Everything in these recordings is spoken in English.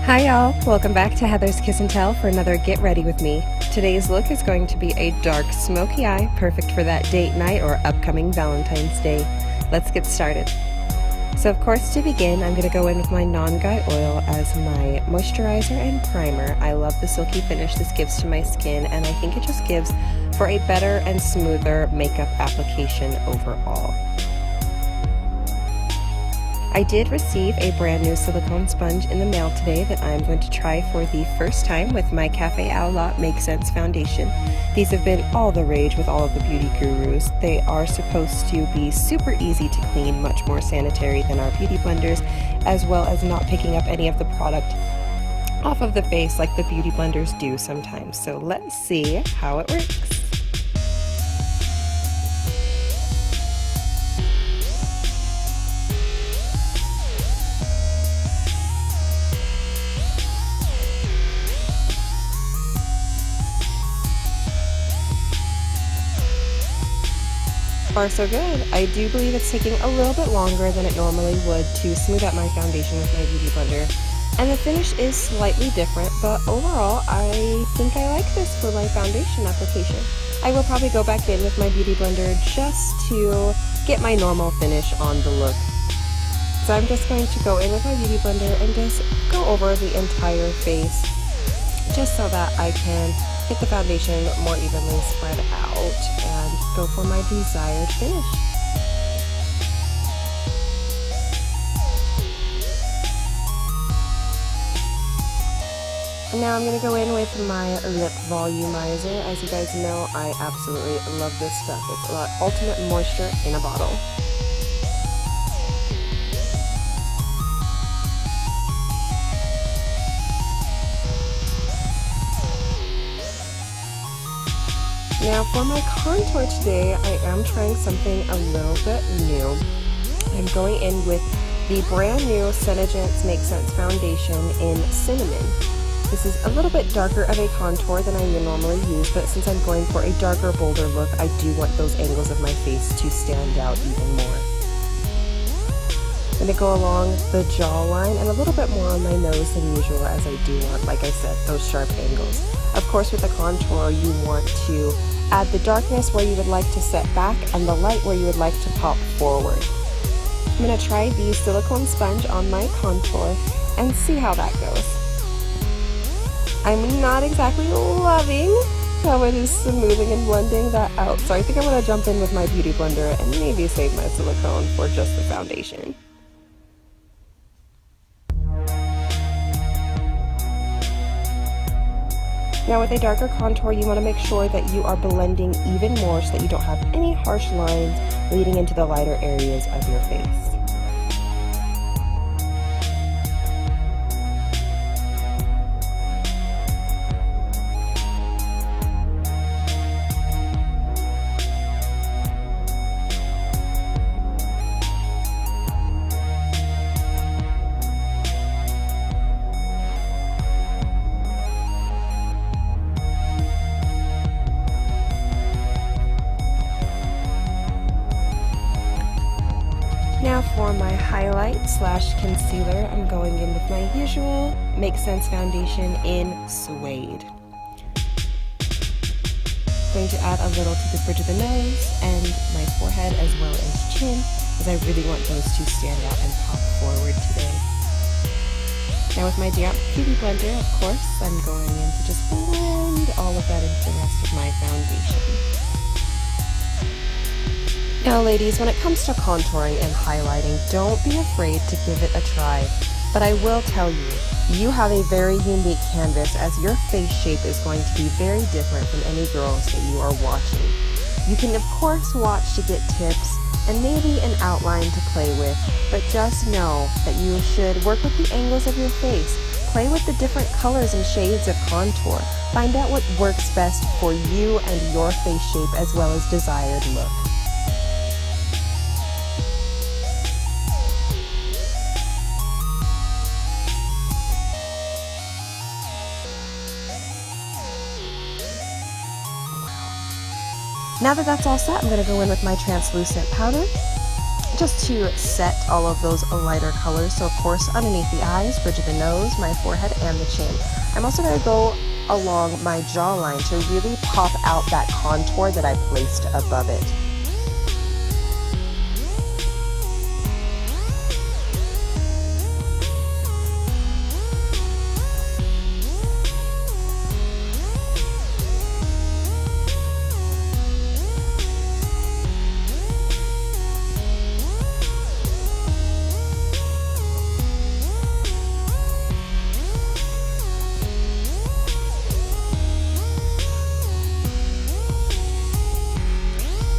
Hi y'all, welcome back to Heather's Kiss and Tell for another Get Ready With Me. Today's look is going to be a dark smoky eye, perfect for that date night or upcoming Valentine's Day. Let's get started. So of course, to begin, I'm going to go in with my Nangai Oil as my moisturizer and primer. I love the silky finish this gives to my skin, and I think it just gives for a better and smoother makeup application overall. I did receive a brand new silicone sponge in the mail today that I'm going to try for the first time with my Cafe Au Lait MakeSense foundation. These have been all the rage with all of the beauty gurus. They are supposed to be super easy to clean, much more sanitary than our beauty blenders, as well as not picking up any of the product off of the face like the beauty blenders do sometimes. So let's see how it works. Far so good. I do believe it's taking a little bit longer than it normally would to smooth out my foundation with my beauty blender, and the finish is slightly different, but overall I think I like this for my foundation application. I will probably go back in with my beauty blender just to get my normal finish on the look. So I'm just going to go in with my beauty blender and just go over the entire face just so that I can get the foundation more evenly spread out and go for my desired finish. And now I'm going to go in with my lip volumizer. As you guys know, I absolutely love this stuff. It's ultimate moisture in a bottle. Now for my contour today, I am trying something a little bit new. I'm going in with the brand new SeneGence MakeSense foundation in Cinnamon. This is a little bit darker of a contour than I normally use, but since I'm going for a darker, bolder look, I do want those angles of my face to stand out even more. I'm going to go along the jawline and a little bit more on my nose than usual, as I do want, like I said, those sharp angles. Of course, with the contour, you want to add the darkness where you would like to set back and the light where you would like to pop forward. I'm going to try the silicone sponge on my contour and see how that goes. I'm not exactly loving how it is smoothing and blending that out, so I think I'm going to jump in with my beauty blender and maybe save my silicone for just the foundation. Now with a darker contour, you want to make sure that you are blending even more so that you don't have any harsh lines leading into the lighter areas of your face. Now for my highlight slash concealer, I'm going in with my usual MakeSense foundation in Suede. Going to add a little to the bridge of the nose and my forehead as well as chin, as I really want those to stand out and pop forward today. Now with my damp beauty blender, of course, I'm going in to just blend all of that into the rest of my foundation. Now ladies, when it comes to contouring and highlighting, don't be afraid to give it a try. But I will tell you, you have a very unique canvas, as your face shape is going to be very different from any girls that you are watching. You can of course watch to get tips and maybe an outline to play with, but just know that you should work with the angles of your face. Play with the different colors and shades of contour. Find out what works best for you and your face shape as well as desired look. Now that that's all set, I'm going to go in with my translucent powder just to set all of those lighter colors. So of course, underneath the eyes, bridge of the nose, my forehead, and the chin. I'm also going to go along my jawline to really pop out that contour that I placed above it.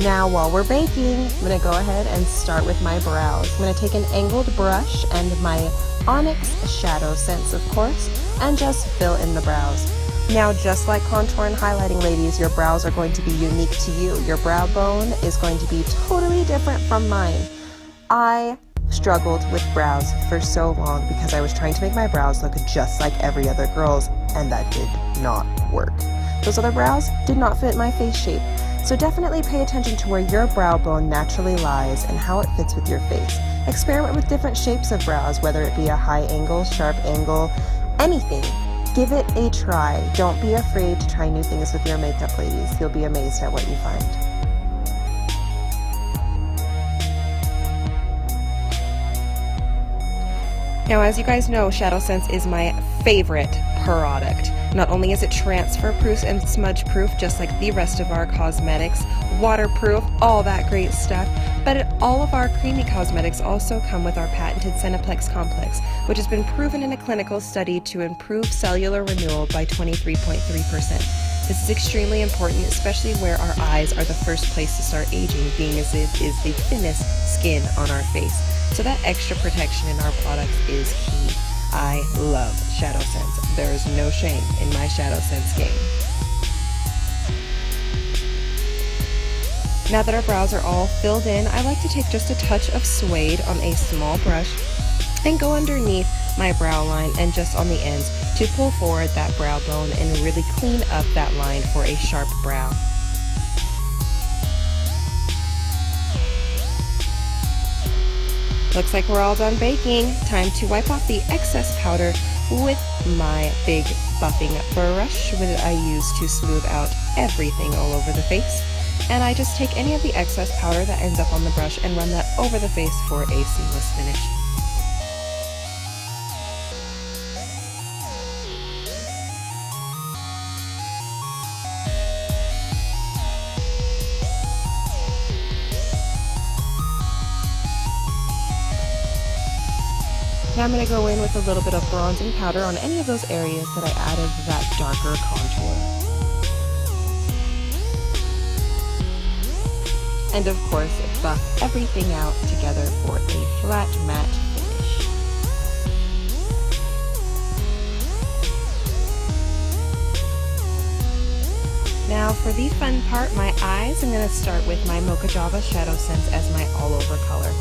Now while we're baking, I'm going to go ahead and start with my brows. I'm going to take an angled brush and my Onyx ShadowSense, of course, and just fill in the brows. Now, just like contour and highlighting, ladies, your brows are going to be unique to you. Your brow bone is going to be totally different from mine. I struggled with brows for so long because I was trying to make my brows look just like every other girl's, and that did not work. Those other brows did not fit my face shape. So definitely pay attention to where your brow bone naturally lies and how it fits with your face. Experiment with different shapes of brows, whether it be a high angle, sharp angle, anything. Give it a try. Don't be afraid to try new things with your makeup, ladies. You'll be amazed at what you find. Now, as you guys know, ShadowSense is my favorite product. Not only is it transfer proof and smudge proof, just like the rest of our cosmetics, waterproof, all that great stuff, but all of our creamy cosmetics also come with our patented Cineplex Complex, which has been proven in a clinical study to improve cellular renewal by 23.3%. This is extremely important, especially where our eyes are the first place to start aging, being as it is the thinnest skin on our face. So that extra protection in our products is key. I love ShadowSense. There is no shame in my ShadowSense game. Now that our brows are all filled in, I like to take just a touch of Suede on a small brush and go underneath my brow line and just on the ends to pull forward that brow bone and really clean up that line for a sharp brow. Looks like we're all done baking. Time to wipe off the excess powder with my big buffing brush that I use to smooth out everything all over the face. And I just take any of the excess powder that ends up on the brush and run that over the face for a seamless finish. Now I'm going to go in with a little bit of bronzing powder on any of those areas that I added that darker contour. And of course, buff everything out together for a flat matte finish. Now for the fun part, my eyes, I'm going to start with my Mocha Java ShadowSense as my all-over color.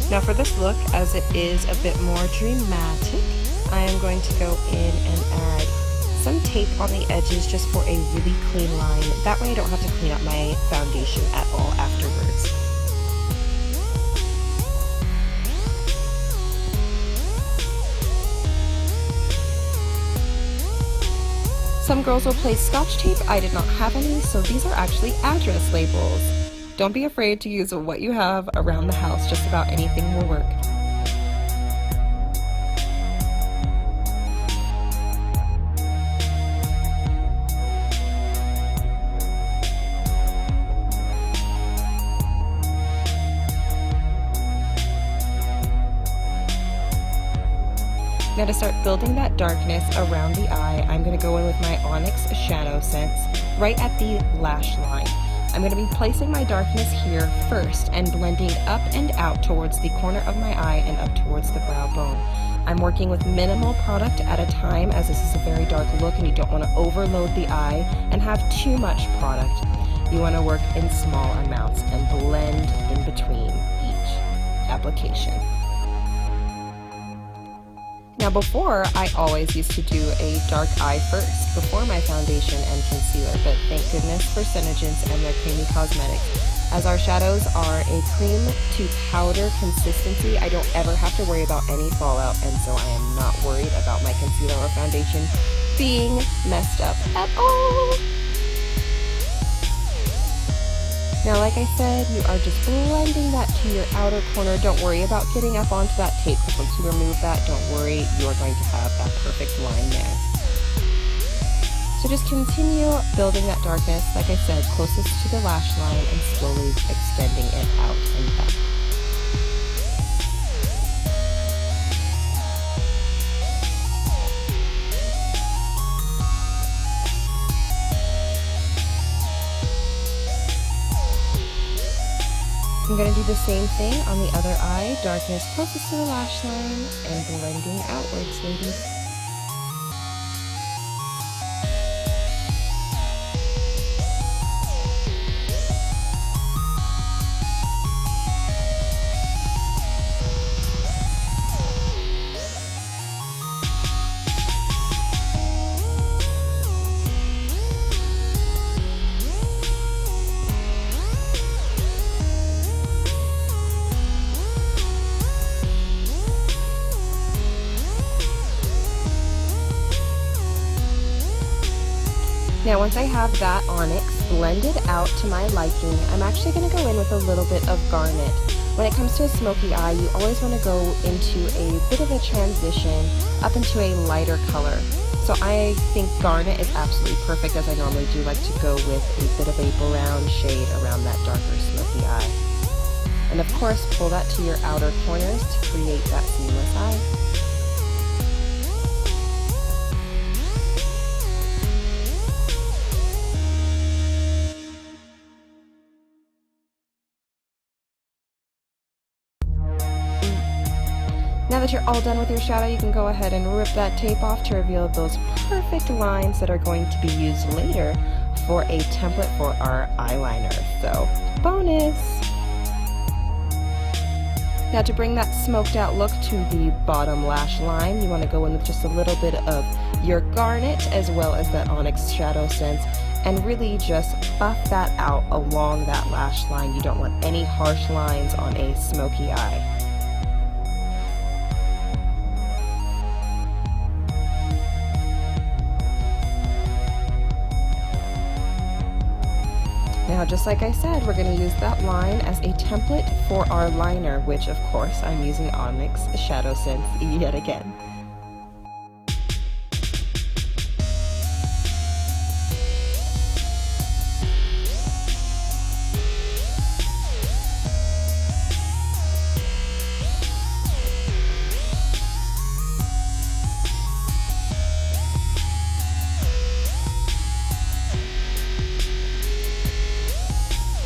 Now for this look, as it is a bit more dramatic, I am going to go in and add some tape on the edges just for a really clean line. That way I don't have to clean up my foundation at all afterwards. Some girls will place Scotch tape. I did not have any, so these are actually address labels. Don't be afraid to use what you have around the house. Just about anything will work. Now to start building that darkness around the eye, I'm going to go in with my Onyx ShadowSense right at the lash line. I'm going to be placing my darkness here first and blending up and out towards the corner of my eye and up towards the brow bone. I'm working with minimal product at a time, as this is a very dark look and you don't want to overload the eye and have too much product. You want to work in small amounts and blend in between each application. Now before, I always used to do a dark eye first, before my foundation and concealer, but thank goodness for SeneGence and their creamy cosmetics. As our shadows are a cream to powder consistency, I don't ever have to worry about any fallout, and so I am not worried about my concealer or foundation being messed up at all. Now, like I said, you are just blending that to your outer corner. Don't worry about getting up onto that tape, because once you remove that, don't worry, you are going to have that perfect line there. So just continue building that darkness, like I said, closest to the lash line and slowly extending it out and back. I'm going to do the same thing on the other eye, darkness closest to the lash line and blending outwards, ladies. Now once I have that Onyx blended out to my liking, I'm actually going to go in with a little bit of Garnet. When it comes to a smoky eye, you always want to go into a bit of a transition up into a lighter color. So I think Garnet is absolutely perfect, as I normally do like to go with a bit of a brown shade around that darker smoky eye. And of course, pull that to your outer corners to create that seamless eye. Now that you're all done with your shadow, you can go ahead and rip that tape off to reveal those perfect lines that are going to be used later for a template for our eyeliner. So, bonus! Now to bring that smoked out look to the bottom lash line, you want to go in with just a little bit of your Garnet as well as that Onyx ShadowSense and really just buff that out along that lash line. You don't want any harsh lines on a smoky eye. Now, just like I said, we're going to use that line as a template for our liner, which of course I'm using Onyx ShadowSense yet again.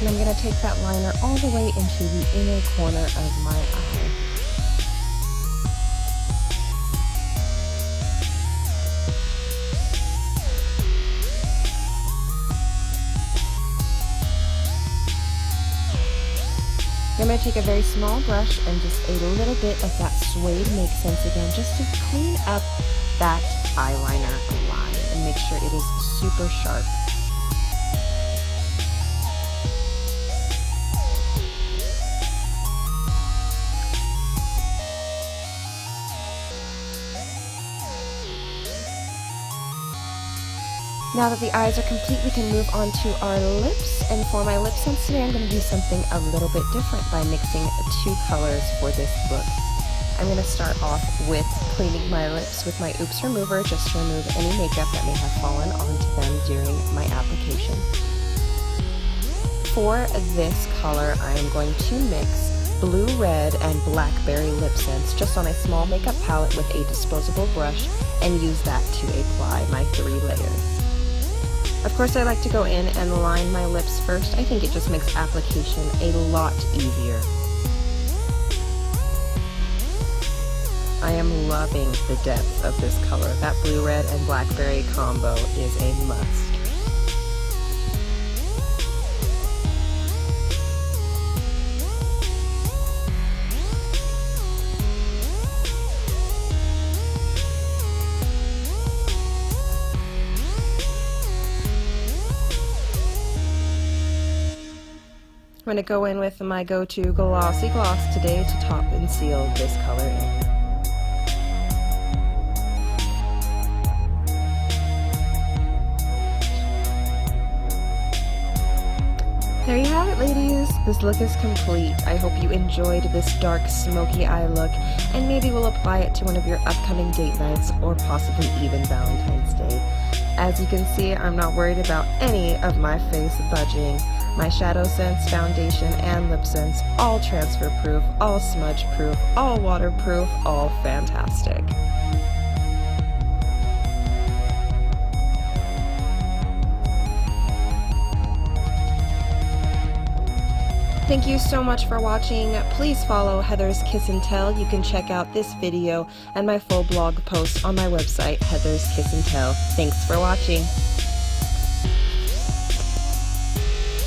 And I'm going to take that liner all the way into the inner corner of my eye. I'm going to take a very small brush and just a little bit of that Suede MakeSense again, just to clean up that eyeliner line and make sure it is super sharp. Now that the eyes are complete, we can move on to our lips, and for my LipSense today, I'm going to do something a little bit different by mixing two colors for this look. I'm going to start off with cleaning my lips with my Oops Remover, just to remove any makeup that may have fallen onto them during my application. For this color, I am going to mix Blu-Red and Blackberry LipSense just on a small makeup palette with a disposable brush and use that to apply my 3 layers. Of course, I like to go in and line my lips first. I think it just makes application a lot easier. I am loving the depth of this color. That Blue-Red and Blackberry combo is a must. I'm going to go in with my go-to Glossy gloss today to top and seal this color in. There you have it, ladies. This look is complete. I hope you enjoyed this dark smoky eye look, and maybe we'll apply it to one of your upcoming date nights or possibly even Valentine's Day. As you can see, I'm not worried about any of my face budging. My ShadowSense foundation and LipSense, all transfer proof, all smudge proof, all waterproof, all fantastic. Thank you so much for watching. Please follow Heather's Kiss and Tell. You can check out this video and my full blog post on my website, Heather's Kiss and Tell. Thanks for watching.